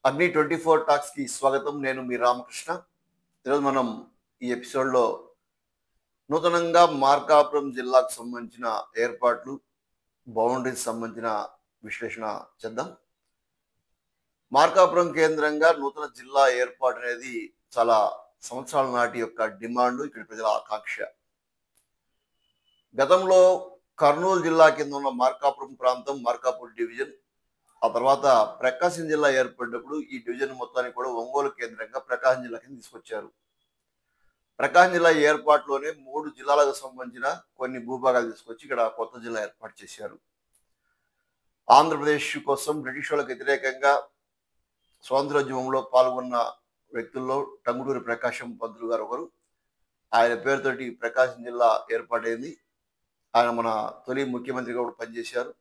అగ్ని 24 టాక్స్ కి స్వాగతం. నేను మీ రామకృష్ణ. ఈరోజు మనం ఈ ఎపిసోడ్లో నూతనంగా మార్కాపురం జిల్లాకు సంబంధించిన ఏర్పాట్లు, బౌండరీస్ సంబంధించిన విశ్లేషణ చేద్దాం. మార్కాపురం కేంద్రంగా నూతన జిల్లా ఏర్పాటు అనేది చాలా సంవత్సరాల నాటి యొక్క డిమాండ్, ఇక్కడ ప్రజల ఆకాంక్ష. గతంలో కర్నూలు జిల్లా కింద ఉన్న మార్కాపురం ప్రాంతం, మార్కాపురం డివిజన్, ఆ తర్వాత ప్రకాశం జిల్లా ఏర్పడినప్పుడు ఈ డివిజన్ మొత్తానికి కూడా ఒంగోలు కేంద్రంగా ప్రకాశం జిల్లా కింద తీసుకొచ్చారు. ప్రకాశం జిల్లా ఏర్పాటులోనే 3 జిల్లాలకు సంబంధించిన కొన్ని భూభాగాలు తీసుకొచ్చి ఇక్కడ కొత్త జిల్లా ఏర్పాటు చేశారు. ఆంధ్రప్రదేశ్ కోసం బ్రిటిష్ వాళ్ళకి వ్యతిరేకంగా స్వాతంత్రోద్యమంలో పాల్గొన్న వ్యక్తుల్లో టంగుటూరి ప్రకాశం పంతులు గారు ఒకరు. ఆయన పేరుతోటి ప్రకాశం జిల్లా ఏర్పాటైంది. ఆయన మన తొలి ముఖ్యమంత్రిగా కూడా పనిచేశారు.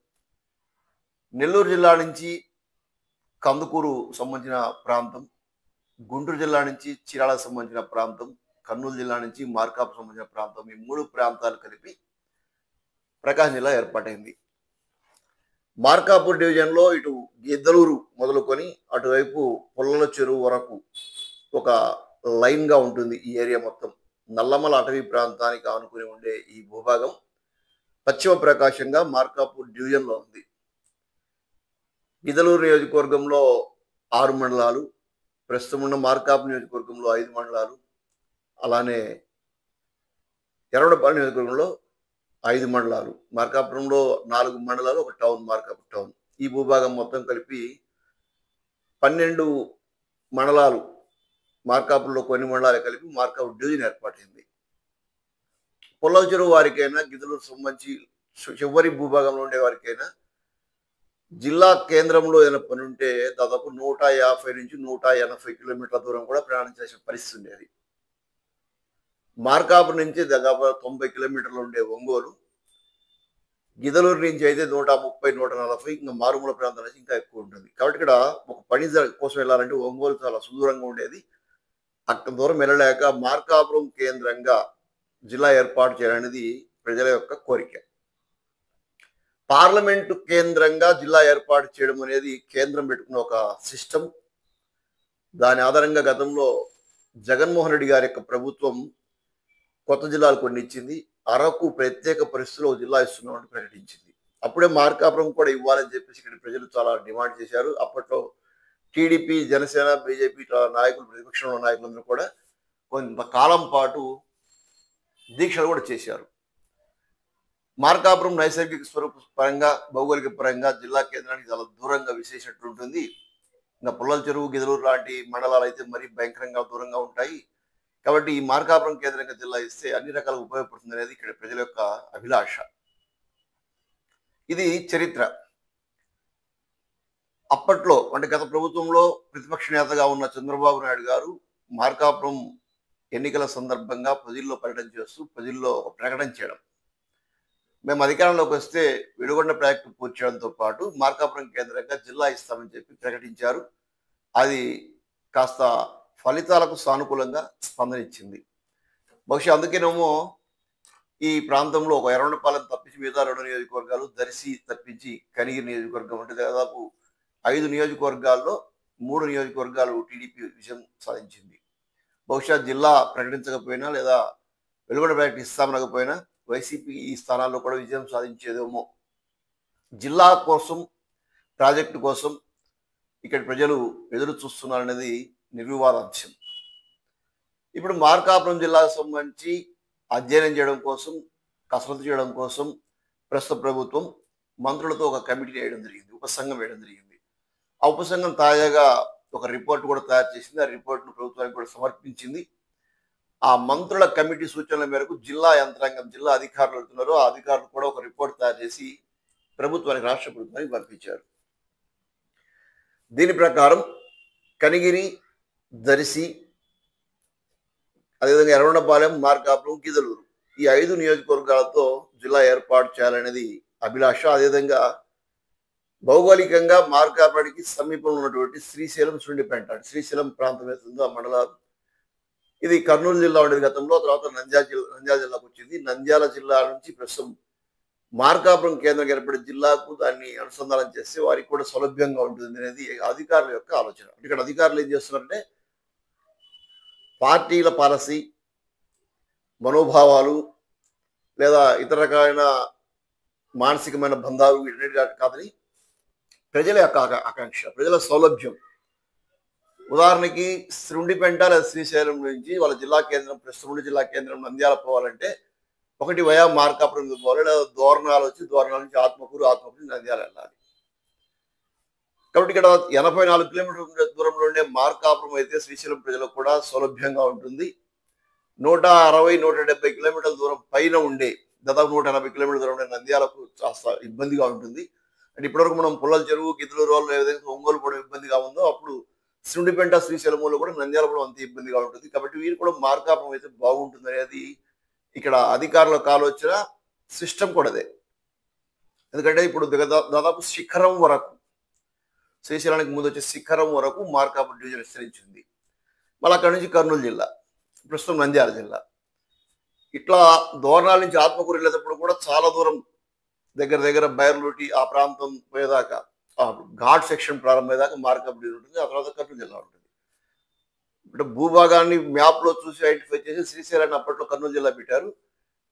నెల్లూరు జిల్లా నుంచి కందుకూరు సంబంధించిన ప్రాంతం, గుంటూరు జిల్లా నుంచి చీరాలకు సంబంధించిన ప్రాంతం, కర్నూలు జిల్లా నుంచి మార్కాపురం సంబంధించిన ప్రాంతం, ఈ 3 ప్రాంతాలు కలిపి ప్రకాశం జిల్లా ఏర్పాటైంది. మార్కాపూర్ డివిజన్లో ఇటు గిద్దలూరు మొదలుకొని అటువైపు పుల్లల చెరువు వరకు ఒక లైన్గా ఉంటుంది. ఈ ఏరియా మొత్తం నల్లమల అటవీ ప్రాంతానికి ఆనుకుని ఉండే ఈ భూభాగం పశ్చిమ ప్రకాశంగా మార్కాపూర్ డివిజన్లో ఉంది. గిద్దలూరు నియోజకవర్గంలో 6 మండలాలు, ప్రస్తుతం ఉన్న మార్కాపురం నియోజకవర్గంలో 5 మండలాలు, అలానే ఎర్రగొండపాలెం నియోజకవర్గంలో 5 మండలాలు, మార్కాపురంలో 4 మండలాలు, ఒక టౌన్, మార్కాపురం టౌన్. ఈ భూభాగం మొత్తం కలిపి 12 మండలాలు. మార్కాపురంలో కొన్ని మండలాలు కలిపి మార్కాపురం డివిజన్ ఏర్పాటైంది. పుల్లల చెరువు వారికైనా, గిద్దలూరు సంబంధించి చివరి భూభాగంలో ఉండే వారికైనా జిల్లా కేంద్రంలో ఏదైనా పని ఉంటే దాదాపు 150 నుంచి 180 కిలోమీటర్ల దూరం కూడా ప్రయాణించాల్సిన పరిస్థితి ఉండేది. మార్కాపురం నుంచి దాదాపు 90 కిలోమీటర్లు ఉండే ఒంగోలు, గిద్దలూరు నుంచి అయితే 130, 140, ఇంకా మారుమూల ప్రాంతాల నుంచి ఇంకా ఎక్కువ ఉంటుంది. కాబట్టి ఇక్కడ ఒక పని కోసం వెళ్ళాలంటే ఒంగోలు చాలా సుదూరంగా ఉండేది. అక్కడ దూరం వెళ్ళలేక మార్కాపురం కేంద్రంగా జిల్లా ఏర్పాటు చేయాలనేది ప్రజల యొక్క కోరిక. పార్లమెంటు కేంద్రంగా జిల్లా ఏర్పాటు చేయడం అనేది కేంద్రం పెట్టుకున్న ఒక సిస్టమ్. దాని ఆధారంగా గతంలో జగన్మోహన్ రెడ్డి గారి యొక్క ప్రభుత్వం కొత్త జిల్లాలు కొన్ని ఇచ్చింది. అరకు ప్రత్యేక పరిస్థితుల్లో ఒక జిల్లా ఇస్తున్నామని ప్రకటించింది. అప్పుడే మార్కాపురం కూడా ఇవ్వాలని చెప్పేసి ఇక్కడ ప్రజలు చాలా డిమాండ్ చేశారు. అప్పట్లో టీడీపీ, జనసేన, బీజేపీ నాయకులు, ప్రతిపక్షంలో నాయకులందరూ కూడా కొంతకాలం పాటు దీక్షలు కూడా చేశారు. మార్కాపురం నైసర్గిక స్వరూప పరంగా, భౌగోళిక పరంగా జిల్లా కేంద్రానికి చాలా దూరంగా విశేషట్టు ఉంటుంది. ఇంకా పుల్లల చెరువు, గిద్దలూరు లాంటి మండలాలు అయితే మరీ భయంకరంగా దూరంగా ఉంటాయి. కాబట్టి ఈ మార్కాపురం కేంద్రంగా జిల్లా ఇస్తే అన్ని రకాలుగా ఉపయోగపడుతుంది అనేది ఇక్కడ ప్రజల యొక్క అభిలాష. ఇది చరిత్ర. అప్పట్లో అంటే గత ప్రభుత్వంలో ప్రతిపక్ష నేతగా ఉన్న చంద్రబాబు నాయుడు గారు మార్కాపురం ఎన్నికల సందర్భంగా ప్రజల్లో పర్యటన చేస్తూ ప్రజల్లో ఒక ప్రకటన చేయడం, మేము అధికారంలోకి వస్తే వెలుగొండ ప్రాజెక్టు పూర్తి చేయడంతో పాటు మార్కాపురం కేంద్రంగా జిల్లా ఇస్తామని చెప్పి ప్రకటించారు. అది కాస్త ఫలితాలకు సానుకూలంగా స్పందన ఇచ్చింది. బహుశా అందుకేనేమో ఈ ప్రాంతంలో ఒక ఎర్రగొండపాలెం తప్పించి మిగతా 2 నియోజకవర్గాలు, దర్శి తప్పించి కనిగిరి నియోజకవర్గం అంటే దాదాపు 5 నియోజకవర్గాల్లో 3 నియోజకవర్గాలు టీడీపీ విజయం సాధించింది. బహుశా జిల్లా ప్రకటించకపోయినా లేదా వెలుగొండ ప్రాజెక్టు ఇస్తామనకపోయినా వైసీపీ ఈ స్థానాల్లో కూడా విజయం సాధించేదేమో. జిల్లా కోసం, ప్రాజెక్టు కోసం ఇక్కడ ప్రజలు ఎదురు చూస్తున్నారనేది నిర్వివాదాంశం. ఇప్పుడు మార్కాపురం జిల్లాకు సంబంధించి అధ్యయనం చేయడం కోసం, కసరత్తు చేయడం కోసం ప్రస్తుత ప్రభుత్వం మంత్రులతో ఒక కమిటీని వేయడం జరిగింది, ఉపసంఘం వేయడం జరిగింది. ఆ ఉపసంఘం తాజాగా ఒక రిపోర్ట్ కూడా తయారు చేసింది. ఆ రిపోర్ట్ను ప్రభుత్వానికి కూడా సమర్పించింది. ఆ మంత్రుల కమిటీ సూచనల మేరకు జిల్లా యంత్రాంగం, జిల్లా అధికారులు వెళ్తున్నారు. ఆ అధికారులు కూడా ఒక రిపోర్ట్ తయారు చేసి ప్రభుత్వానికి, రాష్ట్ర ప్రభుత్వానికి పంపించారు. దీని ప్రకారం కనిగిరి, దర్శి, అదేవిధంగా ఎర్రగొండపాలెం, మార్కాపురం, గిద్దలూరు ఈ 5 నియోజకవర్గాలతో జిల్లా ఏర్పాటు చేయాలనేది అభిలాష. అదేవిధంగా భౌగోళికంగా మార్కాపురానికి సమీపంలో ఉన్నటువంటి శ్రీశైలం, సుండిపేట, శ్రీశైలం ప్రాంతం ఏతుందో ఆ మండలాలు, ఇది కర్నూలు జిల్లా ఉండేది గతంలో, తర్వాత నంద్యాల జిల్లాకు వచ్చింది. నంద్యాల జిల్లా నుంచి ప్రస్తుతం మార్కాపురం కేంద్రంగా ఏర్పడే జిల్లాకు దాన్ని అనుసంధానం చేస్తే వారికి కూడా సౌలభ్యంగా ఉంటుంది అనేది అధికారుల యొక్క ఆలోచన. ఇక్కడ అధికారులు ఏం చేస్తున్నారంటే పార్టీల పాలసీ, మనోభావాలు లేదా ఇతర రకాలైన మానసికమైన బంధాలు వీటన్నిటి కాదని ప్రజల యొక్క ఆకాంక్ష, ప్రజల సౌలభ్యం. ఉదాహరణకి శృండిపెంట లేదా శ్రీశైలం నుంచి వాళ్ళ జిల్లా కేంద్రం ప్రస్తుతం జిల్లా కేంద్రం నంద్యాల పోవాలంటే ఒకటి వయా మార్కాపురం పోవాలి, లేదా దోర్నాలు వచ్చి దోర్నాల నుంచి ఆత్మకూరు, ఆత్మకూరు నుంచి నంద్యాల వెళ్ళాలి. కాబట్టి ఇక్కడ 84 కిలోమీటర్ల దూరంలో ఉండే మార్కాపురం అయితే శ్రీశైలం ప్రజలకు కూడా సౌలభ్యంగా ఉంటుంది. 160-170 కిలోమీటర్ల దూరం పైన ఉండే దాదాపు 180 కిలోమీటర్ల దూరం ఉండే నంద్యాలకు కాస్త ఇబ్బందిగా ఉంటుంది. అంటే ఇప్పటివరకు మనం పుల్లల చెరువు, గిద్దలూరు రోడ్లు ఏదైతే ఒంగోలు కూడా ఇబ్బందిగా ఉందో అప్పుడు శృండిపెంట శ్రీశైలంలో కూడా నంద్యాల కూడా అంత ఇబ్బందిగా ఉంటుంది. కాబట్టి వీరు కూడా మార్కాపురం అయితే బాగుంటుంది అనేది ఇక్కడ అధికారులకు ఆలోచన, సిస్టమ్ కూడా అదే. ఎందుకంటే ఇప్పుడు దాదాపు శిఖరం వరకు, శ్రీశైలానికి ముందు వచ్చే శిఖరం వరకు మార్కాపురం డివిజన్ విస్తరించింది. మళ్ళీ అక్కడి నుంచి కర్నూలు జిల్లా, ప్రస్తుతం నంద్యాల జిల్లా. ఇట్లా దోర్నాల నుంచి ఆత్మకూరు వెళ్ళేటప్పుడు కూడా చాలా దూరం దగ్గర దగ్గర బైర్లోటి ఆ ప్రాంతం పోయేదాకా, ఆ ఘాట్ సెక్షన్ ప్రారంభమయ్యేదాకా మార్కాపురం డివిజన్ ఉంటుంది. ఆ తర్వాత కర్నూలు జిల్లా ఉంటుంది. ఇప్పుడు భూభాగాన్ని మ్యాప్లో చూసి ఐడెంటిఫై చేసి శ్రీశైలాన్ని అప్పట్లో కర్నూలు జిల్లా పెట్టారు.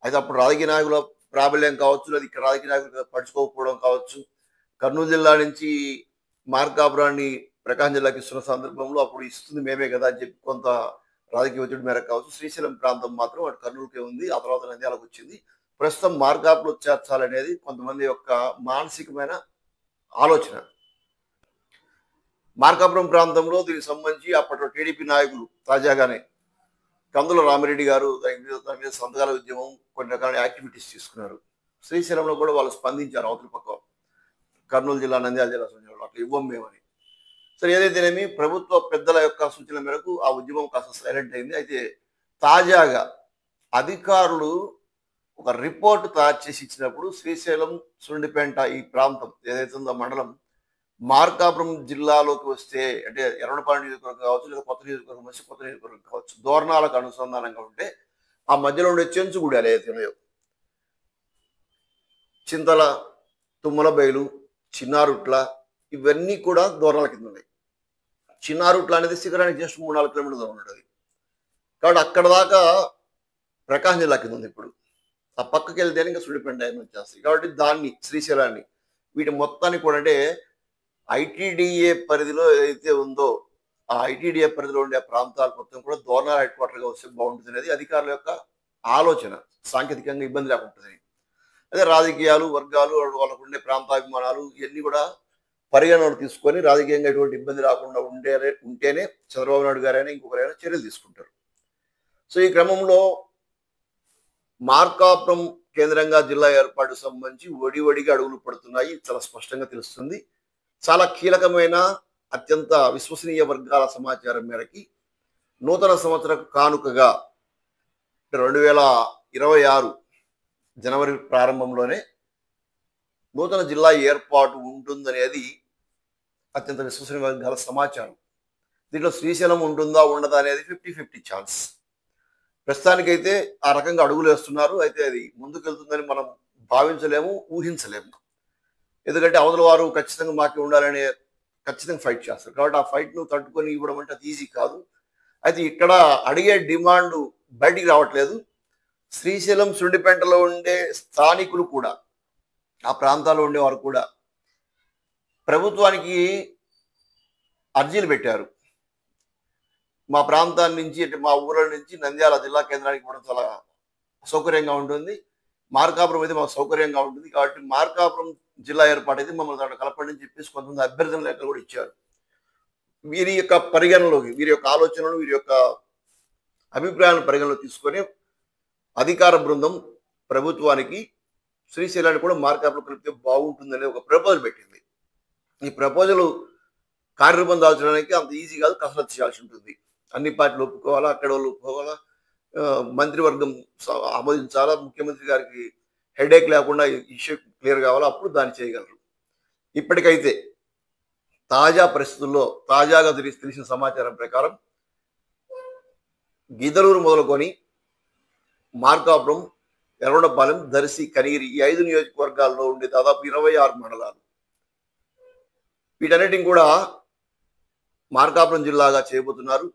అయితే అప్పుడు రాజకీయ నాయకుల ప్రాబల్యం కావచ్చు, లేదా ఇక్కడ రాజకీయ నాయకులు పడుచుకోకపోవడం కావచ్చు, కర్నూలు జిల్లా నుంచి మార్కాపురాన్ని ప్రకాశం జిల్లాకి ఇస్తున్న సందర్భంలో అప్పుడు ఇస్తుంది మేమే కదా అని చెప్పి కొంత రాజకీయ ఒత్తిడి మేరకు కావచ్చు, శ్రీశైలం ప్రాంతం మాత్రం అటు కర్నూలుకే ఉంది, ఆ తర్వాత నంద్యాలకు వచ్చింది. ప్రస్తుతం మార్కాపురం చేర్చాలనేది కొంతమంది యొక్క మానసికమైన ఆలోచన. మార్కాపురం ప్రాంతంలో దీనికి సంబంధించి అప్పట్లో టీడీపీ నాయకులు తాజాగానే కందుల రామిరెడ్డి గారు దాని మీద సంతకాల ఉద్యమం, కొన్ని రకాల యాక్టివిటీస్ తీసుకున్నారు. శ్రీశైలంలో కూడా వాళ్ళు స్పందించారు. అవతల పక్క కర్నూలు జిల్లా, నంద్యాల జిల్లా సూచనలు అట్లా ఇవ్వం మేమని. సరే, ఏదైతేనేమి ప్రభుత్వ పెద్దల యొక్క సూచనల మేరకు ఆ ఉద్యమం కాస్త సైలెంట్ అయింది. అయితే తాజాగా అధికారులు ఒక రిపోర్ట్ తయారు చేసి ఇచ్చినప్పుడు శ్రీశైలం, సుండిపేంట ఈ ప్రాంతం ఏదైతే ఉందో మండలం మార్కాపురం జిల్లాలోకి వస్తే, అంటే ఎర్రగొండపాలెం నియోజకవర్గం కావచ్చు, లేదా కొత్త నియోజకవర్గం వచ్చి కొత్త నియోజకవర్గం కావచ్చు, దోర్నాలకు అనుసంధానంగా ఉంటే ఆ మధ్యలో ఉండే చెంచుగూడాలు ఏదైతే ఉన్నాయో, చింతల, తుమ్మలబైలు, చిన్నారుట్ల, ఇవన్నీ కూడా దోర్నాల కింద ఉన్నాయి. చిన్నారుట్ల అనేది శిఖరానికి జస్ట్ 3-4 కిలోమీటర్ల దూరం ఉంటుంది. కాబట్టి అక్కడ దాకా ప్రకాశం జిల్లా కింద ఉంది. ఇప్పుడు ఆ పక్కకి వెళ్తే ఇంకా సుడిపెంట వచ్చేస్తాయి. కాబట్టి దాన్ని, శ్రీశైలాన్ని, వీటి మొత్తాన్ని కూడా అంటే ఐటీడీఏ పరిధిలో ఏదైతే ఉందో ఆ ఐటీడీఏ పరిధిలో ఉండే ప్రాంతాలు మొత్తం కూడా దోర్నాల హెడ్ క్వార్టర్గా వస్తే బాగుంటుంది అనేది అధికారుల యొక్క ఆలోచన. సాంకేతికంగా ఇబ్బంది లేకుంటుంది. అదే రాజకీయాలు, వర్గాలు, వాళ్ళకు ఉండే ప్రాంతాభిమానాలు ఇవన్నీ కూడా పరిగణనలు తీసుకొని రాజకీయంగా ఎటువంటి ఇబ్బంది రాకుండా ఉంటేనే చంద్రబాబు నాయుడు గారైనా ఇంకొకరైనా చర్యలు తీసుకుంటారు. సో ఈ క్రమంలో మార్కాపురం కేంద్రంగా జిల్లా ఏర్పాటు సంబంధించి వడివడిగా అడుగులు పడుతున్నాయి. చాలా స్పష్టంగా తెలుస్తుంది. చాలా కీలకమైన, అత్యంత విశ్వసనీయ వర్గాల సమాచారం మేరకి నూతన సంవత్సర కానుకగా 2026 జనవరి ప్రారంభంలోనే నూతన జిల్లా ఏర్పాటు ఉంటుందనేది అత్యంత విశ్వసనీయ వర్గాల సమాచారం. దీంట్లో శ్రీశైలం ఉంటుందా ఉండదా అనేది 50-50 ఛాన్స్. ప్రస్తుతానికైతే ఆ రకంగా అడుగులు వేస్తున్నారు. అయితే అది ముందుకెళ్తుందని మనం భావించలేము, ఊహించలేము. ఎందుకంటే అవతల వారు ఖచ్చితంగా మాకు ఉండాలనే ఖచ్చితంగా ఫైట్ చేస్తారు. కాబట్టి ఆ ఫైట్ను తట్టుకొని ఇవ్వడం అంటే అది ఈజీ కాదు. అయితే ఇక్కడ అడిగే డిమాండ్ బయటికి రావట్లేదు. శ్రీశైలం, సుండిపేంటలో ఉండే స్థానికులు కూడా, ఆ ప్రాంతాల్లో ఉండేవారు కూడా ప్రభుత్వానికి అర్జీలు పెట్టారు. మా ప్రాంతాన్ని నుంచి, అంటే మా ఊళ్ళ నుంచి నంద్యాల జిల్లా కేంద్రానికి కూడా చాలా సౌకర్యంగా ఉంటుంది, మార్కాపురం అయితే మాకు సౌకర్యంగా ఉంటుంది, కాబట్టి మార్కాపురం జిల్లా ఏర్పాటు అయితే మమ్మల్ని దాంట్లో కలపండి అని చెప్పేసి కొంతమంది అభ్యర్థన లెక్కలు కూడా ఇచ్చారు. వీరి యొక్క పరిగణలోకి, వీరి యొక్క ఆలోచనలు, వీరి యొక్క అభిప్రాయాలను పరిగణలో తీసుకొని అధికార బృందం ప్రభుత్వానికి శ్రీశైలాన్ని కూడా మార్కాపురం కలిపితే బాగుంటుందనే ఒక ప్రపోజల్ పెట్టింది. ఈ ప్రపోజల్ కార్యరూపం దాల్చడానికి అంత ఈజీ కాదు, కసరత్తు చేయాల్సి ఉంటుంది. అన్ని పార్టీలు ఒప్పుకోవాలా, అక్కడ వాళ్ళు ఒప్పుకోవాలా, మంత్రివర్గం ఆమోదించాలా, ముఖ్యమంత్రి గారికి హెడేక్ లేకుండా ఇష్యూ క్లియర్ కావాలా, అప్పుడు దాన్ని చేయగలరు. ఇప్పటికైతే తాజా పరిస్థితుల్లో తాజాగా తెలిసిన సమాచారం ప్రకారం గిద్దలూరు మొదలుకొని మార్కాపురం ఎర్రగొండపాలెం, దర్శి, కనిగిరి ఈ 5 నియోజకవర్గాల్లో ఉండే దాదాపు 26 మండలాలు. వీటన్నిటిని కూడా మార్కాపురం జిల్లాగా చేయబోతున్నారు.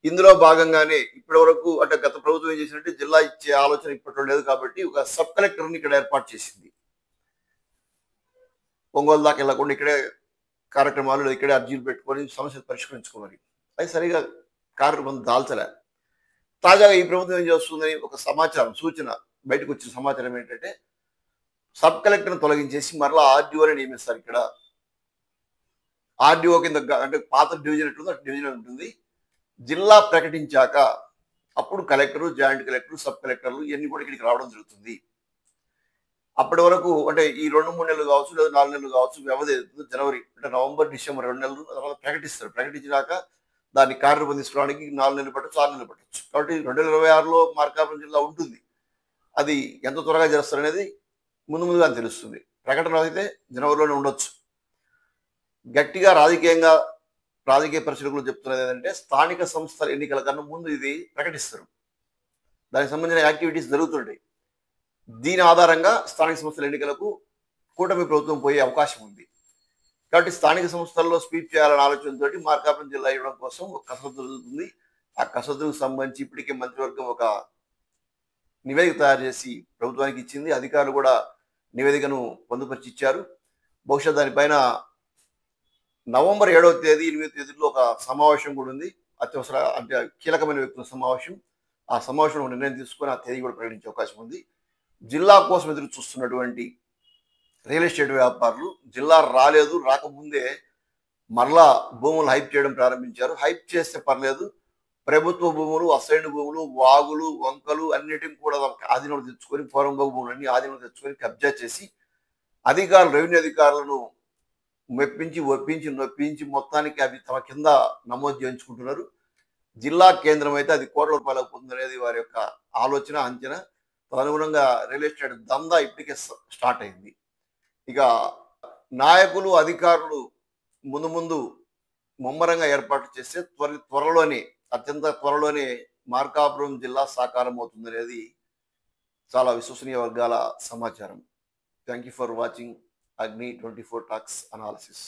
ఇందులో భాగంగానే ఇప్పటి వరకు అంటే గత ప్రభుత్వం ఏం చేసిందంటే జిల్లా ఇచ్చే ఆలోచన ఇప్పట్లో లేదు కాబట్టి ఒక సబ్ కలెక్టర్ని ఇక్కడ ఏర్పాటు చేసింది. ఒంగోలు దాకా వెళ్ళకుండా ఇక్కడే కార్యక్రమాలు ఇక్కడే అర్జీలు పెట్టుకొని సమస్యలు పరిష్కరించుకోమని. అది సరిగా కార్యక్రమం దాల్చలే. తాజాగా ఈ ప్రభుత్వం ఏం చేస్తుందని ఒక సమాచారం సూచన బయటకు వచ్చిన సమాచారం ఏంటంటే సబ్ కలెక్టర్ని తొలగించేసి మరలా ఆర్డీఓని నియమిస్తారు. ఇక్కడ ఆర్డీఓ కింద అంటే పాత డివిజన్ ఎట్లుందో డివిజన్ ఉంటుంది. జిల్లా ప్రకటించాక అప్పుడు కలెక్టరు, జాయింట్ కలెక్టరు, సబ్ కలెక్టర్లు ఇవన్నీ కూడా ఇక్కడికి రావడం జరుగుతుంది. అప్పటి వరకు అంటే ఈ 2-3 నెలలు కావచ్చు లేదా 4 నెలలు కావచ్చు వ్యవధి జనవరి అంటే నవంబర్, డిసెంబర్ 2 నెలలు తర్వాత ప్రకటిస్తారు. ప్రకటించినాక దాన్ని కార్యరూపొందించుకోవడానికి 4 నెలలు పట్టచ్చు, 6 నెలలు పట్టచ్చు. కాబట్టి 2026లో మార్కాపురం జిల్లా ఉంటుంది. అది ఎంత త్వరగా చేస్తారు అనేది ముందుగా తెలుస్తుంది. ప్రకటన అయితే జనవరిలోనే ఉండొచ్చు. గట్టిగా రాజకీయ పరిశీలకులు చెప్తున్నది ఏంటంటే స్థానిక సంస్థల ఎన్నికల కన్నా ముందు ఇది ప్రకటిస్తారు. దానికి సంబంధించిన యాక్టివిటీస్ జరుగుతుంటాయి. దీని ఆధారంగా స్థానిక సంస్థల ఎన్నికలకు కూటమి ప్రభుత్వం పోయే అవకాశం ఉంది. కాబట్టి స్థానిక సంస్థల్లో స్వీప్ చేయాలనే ఆలోచనతో మార్కాపురం జిల్లా ఇవ్వడం కోసం ఒక కసరత్తు జరుగుతుంది. ఆ కసరత్తుకు సంబంధించి ఇప్పటికే మంత్రివర్గం ఒక నివేదిక తయారు చేసి ప్రభుత్వానికి ఇచ్చింది. అధికారులు కూడా నివేదికను పొందుపరిచి ఇచ్చారు. బహుశా దానిపైన నవంబర్ 7వ తేదీ 8వ తేదీలో ఒక సమావేశం కూడా ఉంది. అత్యవసర అంటే కీలకమైన వ్యక్తుల సమావేశం. ఆ సమావేశంలో నిర్ణయం తీసుకొని ఆ తేదీ కూడా ప్రకటించే అవకాశం ఉంది. జిల్లా కోసం ఎదురు చూస్తున్నటువంటి రియల్ ఎస్టేట్ వ్యాపారులు జిల్లా రాకముందే మరలా భూములు హైప్ చేయడం ప్రారంభించారు. హైప్ చేస్తే పర్లేదు, ప్రభుత్వ భూములు, అసైన్డ్ భూములు, వాగులు, వంకలు అన్నిటిని కూడా ఆధీనంలో తెచ్చుకొని పూర్వంభోగ భూములన్నీ ఆధీనంలో తెచ్చుకొని కబ్జా చేసి రెవెన్యూ అధికారులను ఒప్పించి నొప్పించి మొత్తానికి అవి తమ కింద నమోదు చేయించుకుంటున్నారు. జిల్లా కేంద్రం అయితే అది కోట్ల రూపాయలకు పోతుంది అనేది వారి యొక్క ఆలోచన, అంచనా. తదనుగుణంగా రియల్ ఎస్టేట్ దందా ఇప్పటికే స్టార్ట్ అయింది. ఇక నాయకులు, అధికారులు ముందు ముమ్మరంగా ఏర్పాటు చేస్తే అత్యంత త్వరలోనే మార్కాపురం జిల్లా సాకారం అవుతుంది అనేది చాలా విశ్వసనీయ వర్గాల సమాచారం. Thank you for watching Agni 24 Talks Analysis.